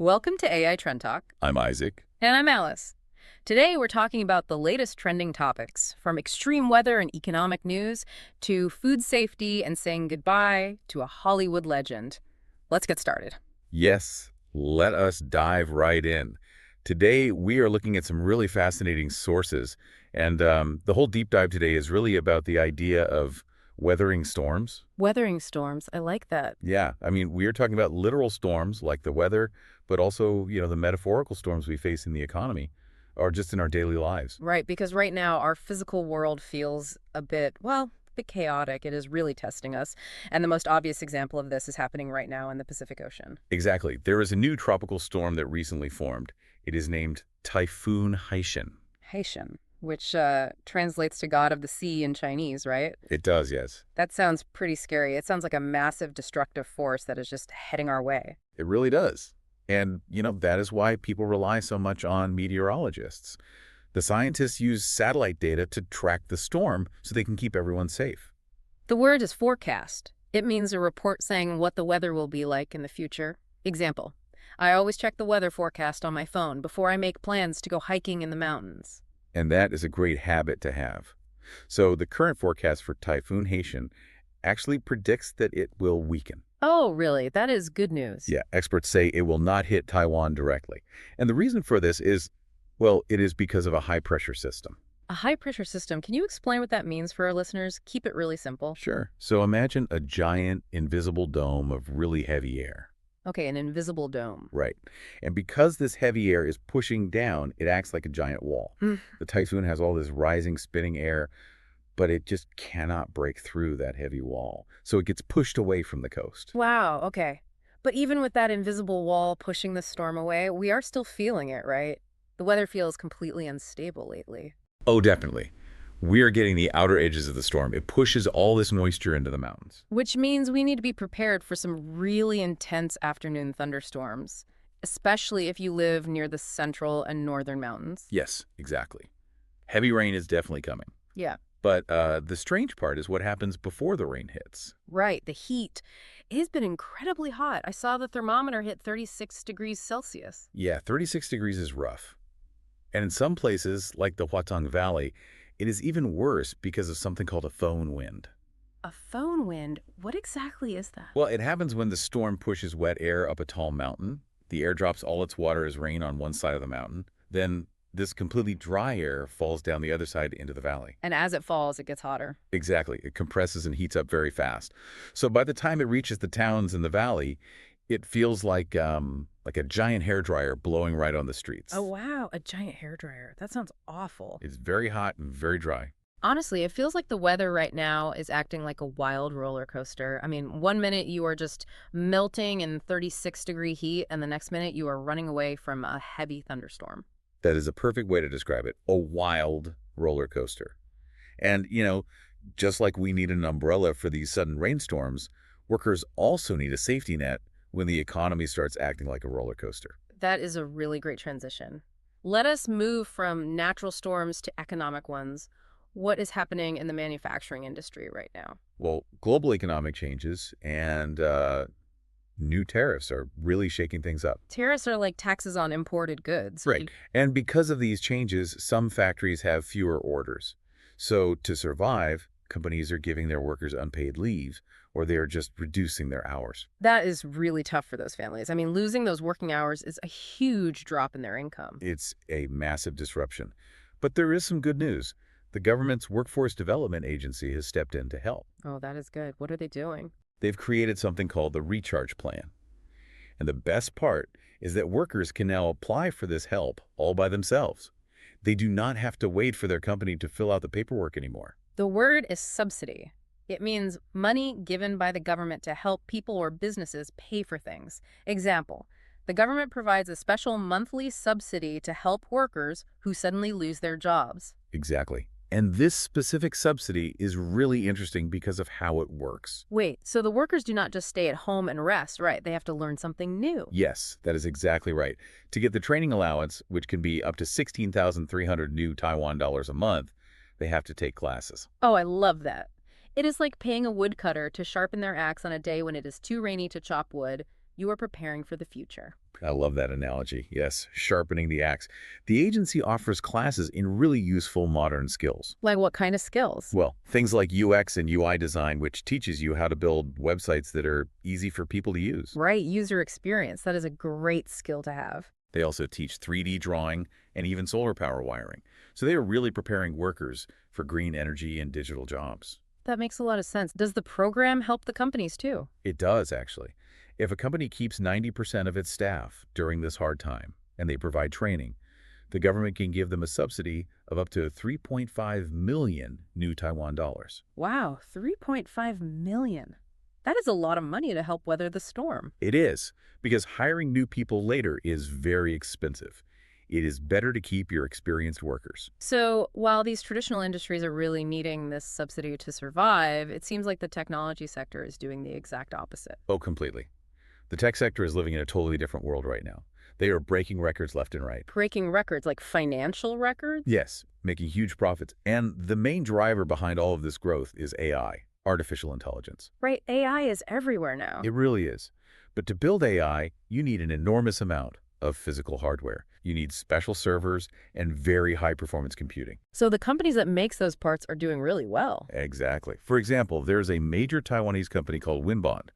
Welcome to AI Trend Talk. I'm Isaac. And I'm Alice. Today we're talking about the latest trending topics, from extreme weather and economic news to food safety and saying goodbye to a Hollywood legend. Let's get started. Yes, let us dive right in. Today, we are looking at some really fascinating sources, and the whole deep dive today is really about the idea of weathering storms. Weathering storms, I like that. Yeah, I mean, we are talking about literal storms like the weather, but also, the metaphorical storms we face in the economy or just in our daily lives. Right, because right now our physical world feels a bit chaotic. It is really testing us. And the most obvious example of this is happening right now in the Pacific Ocean. Exactly. There is a new tropical storm that recently formed. It is named Typhoon Haishen. Haishen, which translates to God of the Sea in Chinese, right? It does, yes. That sounds pretty scary. It sounds like a massive destructive force that is just heading our way. It really does. And, that is why people rely so much on meteorologists. The scientists use satellite data to track the storm so they can keep everyone safe. The word is forecast. It means a report saying what the weather will be like in the future. Example, I always check the weather forecast on my phone before I make plans to go hiking in the mountains. And that is a great habit to have. So the current forecast for Typhoon Haishen actually predicts that it will weaken. Oh, really? That is good news. Yeah, experts say it will not hit Taiwan directly. And the reason for this is, well, it is because of a high-pressure system. A high-pressure system. Can you explain what that means for our listeners? Keep it really simple. Sure. So imagine a giant, invisible dome of really heavy air. Okay, an invisible dome. Right. And because this heavy air is pushing down, it acts like a giant wall. The typhoon has all this rising, spinning air, but it just cannot break through that heavy wall. So it gets pushed away from the coast. Wow, okay. But even with that invisible wall pushing the storm away, we are still feeling it, right? The weather feels completely unstable lately. Oh, definitely. We are getting the outer edges of the storm. It pushes all this moisture into the mountains. Which means we need to be prepared for some really intense afternoon thunderstorms, especially if you live near the central and northern mountains. Yes, exactly. Heavy rain is definitely coming. Yeah. But the strange part is what happens before the rain hits. Right, the heat. It has been incredibly hot. I saw the thermometer hit 36 degrees Celsius. Yeah, 36 degrees is rough. And in some places, like the Huatong Valley, it is even worse because of something called a foehn wind. A foehn wind? What exactly is that? Well, it happens when the storm pushes wet air up a tall mountain. The air drops all its water as rain on one side of the mountain. Then this completely dry air falls down the other side into the valley. And as it falls, it gets hotter. Exactly. It compresses and heats up very fast. So by the time it reaches the towns in the valley, it feels like a giant hairdryer blowing right on the streets. Oh, wow, a giant hairdryer. That sounds awful. It's very hot and very dry. Honestly, it feels like the weather right now is acting like a wild roller coaster. I mean, one minute you are just melting in 36-degree heat, and the next minute you are running away from a heavy thunderstorm. That is a perfect way to describe it. A wild roller coaster. And, just like we need an umbrella for these sudden rainstorms, workers also need a safety net when the economy starts acting like a roller coaster. That is a really great transition. Let us move from natural storms to economic ones. What is happening in the manufacturing industry right now? Well, global economic changes and new tariffs are really shaking things up. Tariffs are like taxes on imported goods. Right. And because of these changes, some factories have fewer orders. So to survive, companies are giving their workers unpaid leave, or they are just reducing their hours. That is really tough for those families. I mean, losing those working hours is a huge drop in their income. It's a massive disruption. But there is some good news. The government's Workforce Development Agency has stepped in to help. Oh, that is good. What are they doing? They've created something called the Recharge Plan. And the best part is that workers can now apply for this help all by themselves. They do not have to wait for their company to fill out the paperwork anymore. The word is subsidy. It means money given by the government to help people or businesses pay for things. Example, the government provides a special monthly subsidy to help workers who suddenly lose their jobs. Exactly. And this specific subsidy is really interesting because of how it works. Wait, so the workers do not just stay at home and rest, right? They have to learn something new. Yes, that is exactly right. To get the training allowance, which can be up to 16,300 new Taiwan dollars a month, they have to take classes. Oh, I love that. It is like paying a woodcutter to sharpen their axe on a day when it is too rainy to chop wood. You are preparing for the future. I love that analogy. Yes, sharpening the axe. The agency offers classes in really useful modern skills. Like what kind of skills? Well, things like UX and UI design, which teaches you how to build websites that are easy for people to use. Right, user experience. That is a great skill to have. They also teach 3D drawing and even solar power wiring. So they are really preparing workers for green energy and digital jobs. That makes a lot of sense. Does the program help the companies too? It does, actually. If a company keeps 90% of its staff during this hard time and they provide training, the government can give them a subsidy of up to 3.5 million new Taiwan dollars. Wow, 3.5 million. That is a lot of money to help weather the storm. It is, because hiring new people later is very expensive. It is better to keep your experienced workers. So while these traditional industries are really needing this subsidy to survive, it seems like the technology sector is doing the exact opposite. Oh, completely. The tech sector is living in a totally different world right now. They are breaking records left and right. Breaking records, like financial records? Yes, making huge profits. And the main driver behind all of this growth is AI, artificial intelligence. Right, AI is everywhere now. It really is. But to build AI, you need an enormous amount of physical hardware. You need special servers and very high-performance computing. So the companies that makes those parts are doing really well. Exactly. For example, there's a major Taiwanese company called Winbond.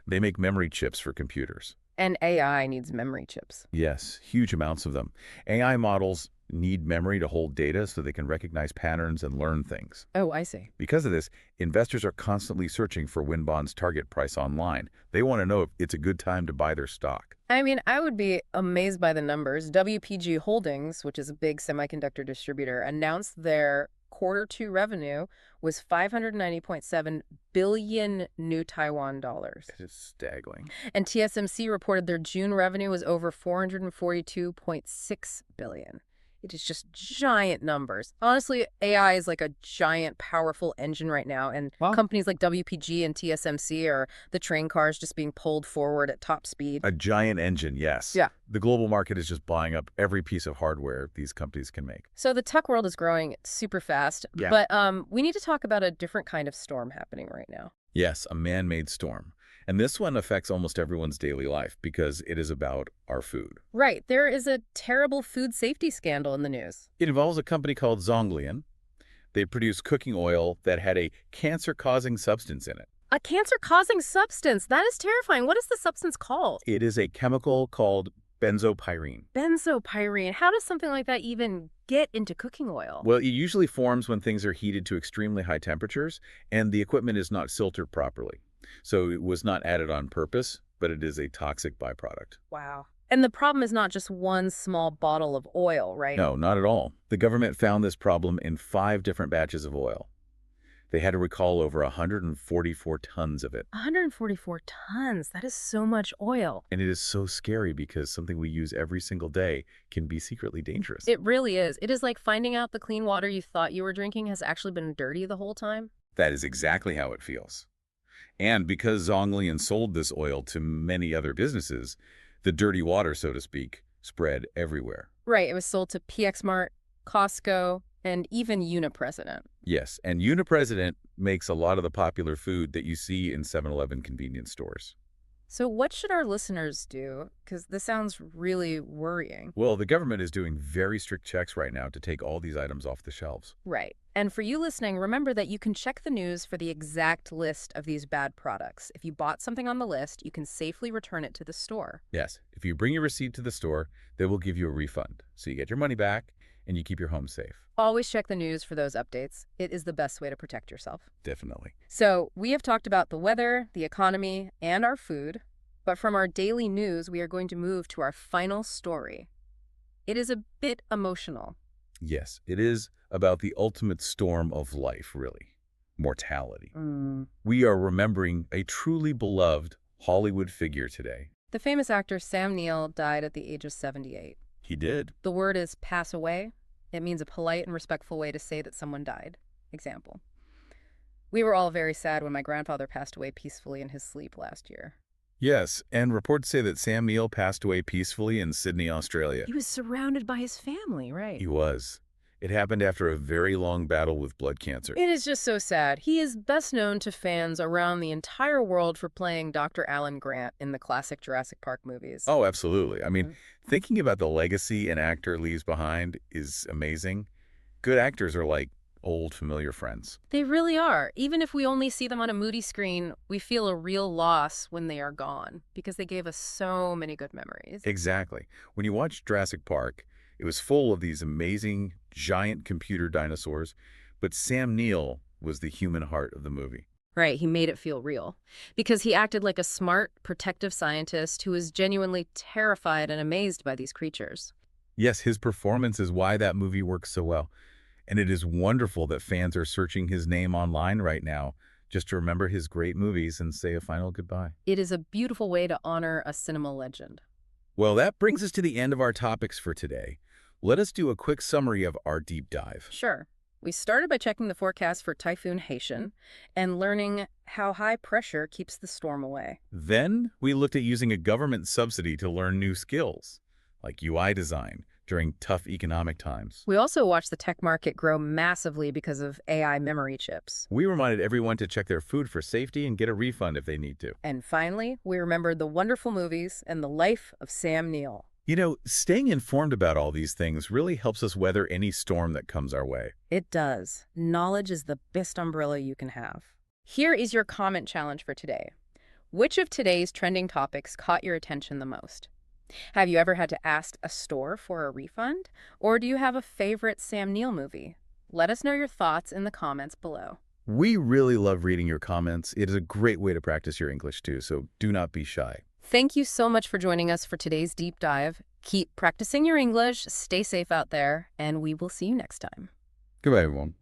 They make memory chips for computers. And AI needs memory chips. Yes, huge amounts of them. AI models need memory to hold data so they can recognize patterns and learn things. Oh, I see. Because of this, investors are constantly searching for Winbond's target price online. They want to know if it's a good time to buy their stock. I mean, I would be amazed by the numbers. WPG Holdings, which is a big semiconductor distributor, announced their Q2 revenue was 590.7 billion new Taiwan dollars. It is staggering. And TSMC reported their June revenue was over 442.6 billion. It is just giant numbers. Honestly, AI is like a giant, powerful engine right now, and companies like WPG and TSMC are the train cars just being pulled forward at top speed. A giant engine, yes. Yeah. The global market is just buying up every piece of hardware these companies can make. So the tech world is growing super fast, but we need to talk about a different kind of storm happening right now. Yes, a man-made storm. And this one affects almost everyone's daily life because it is about our food. Right. There is a terrible food safety scandal in the news. It involves a company called Zhonglian. They produce cooking oil that had a cancer-causing substance in it. A cancer-causing substance? That is terrifying. What is the substance called? It is a chemical called benzopyrene. Benzopyrene. How does something like that even get into cooking oil? Well, it usually forms when things are heated to extremely high temperatures and the equipment is not filtered properly. So it was not added on purpose, but it is a toxic byproduct. Wow. And the problem is not just one small bottle of oil, right? No, not at all. The government found this problem in 5 different batches of oil. They had to recall over 144 tons of it. 144 tons. That is so much oil. And it is so scary because something we use every single day can be secretly dangerous. It really is. It is like finding out the clean water you thought you were drinking has actually been dirty the whole time. That is exactly how it feels. And because Zhonglian sold this oil to many other businesses, the dirty water, so to speak, spread everywhere. Right. It was sold to PXMart, Costco, and even Unipresident. Yes, and Unipresident makes a lot of the popular food that you see in 7-Eleven convenience stores. So what should our listeners do? Because this sounds really worrying. Well, the government is doing very strict checks right now to take all these items off the shelves. Right. And for you listening, remember that you can check the news for the exact list of these bad products. If you bought something on the list, you can safely return it to the store. Yes, if you bring your receipt to the store, they will give you a refund. So you get your money back and you keep your home safe. Always check the news for those updates. It is the best way to protect yourself. Definitely. So we have talked about the weather, the economy, and our food. But from our daily news, we are going to move to our final story. It is a bit emotional. Yes, it is about the ultimate storm of life, really. Mortality. We are remembering a truly beloved Hollywood figure today. The famous actor Sam Neill died at the age of 78. He did. The word is pass away. It means a polite and respectful way to say that someone died. Example. We were all very sad when my grandfather passed away peacefully in his sleep last year. Yes, and reports say that Sam Neill passed away peacefully in Sydney, Australia. He was surrounded by his family, right? He was. It happened after a very long battle with blood cancer. It is just so sad. He is best known to fans around the entire world for playing Dr. Alan Grant in the classic Jurassic Park movies. Oh, absolutely. I mean, Mhm. thinking about the legacy an actor leaves behind is amazing. Good actors are like old, familiar friends. They really are. Even if we only see them on a moody screen, we feel a real loss when they are gone because they gave us so many good memories. Exactly. When you watch Jurassic Park, it was full of these amazing, giant computer dinosaurs, but Sam Neill was the human heart of the movie. Right, he made it feel real because he acted like a smart, protective scientist who was genuinely terrified and amazed by these creatures. Yes, his performance is why that movie works so well. And it is wonderful that fans are searching his name online right now just to remember his great movies and say a final goodbye. It is a beautiful way to honor a cinema legend. Well, that brings us to the end of our topics for today. Let us do a quick summary of our deep dive. Sure. We started by checking the forecast for Typhoon Haishen and learning how high pressure keeps the storm away. Then we looked at using a government subsidy to learn new skills, like UI design, during tough economic times. We also watched the tech market grow massively because of AI memory chips. We reminded everyone to check their food for safety and get a refund if they need to. And finally, we remembered the wonderful movies and the life of Sam Neill. You know, staying informed about all these things really helps us weather any storm that comes our way. It does. Knowledge is the best umbrella you can have. Here is your comment challenge for today. Which of today's trending topics caught your attention the most? Have you ever had to ask a store for a refund? Or do you have a favorite Sam Neill movie? Let us know your thoughts in the comments below. We really love reading your comments. It is a great way to practice your English too, so do not be shy. Thank you so much for joining us for today's deep dive. Keep practicing your English, stay safe out there, and we will see you next time. Goodbye, everyone.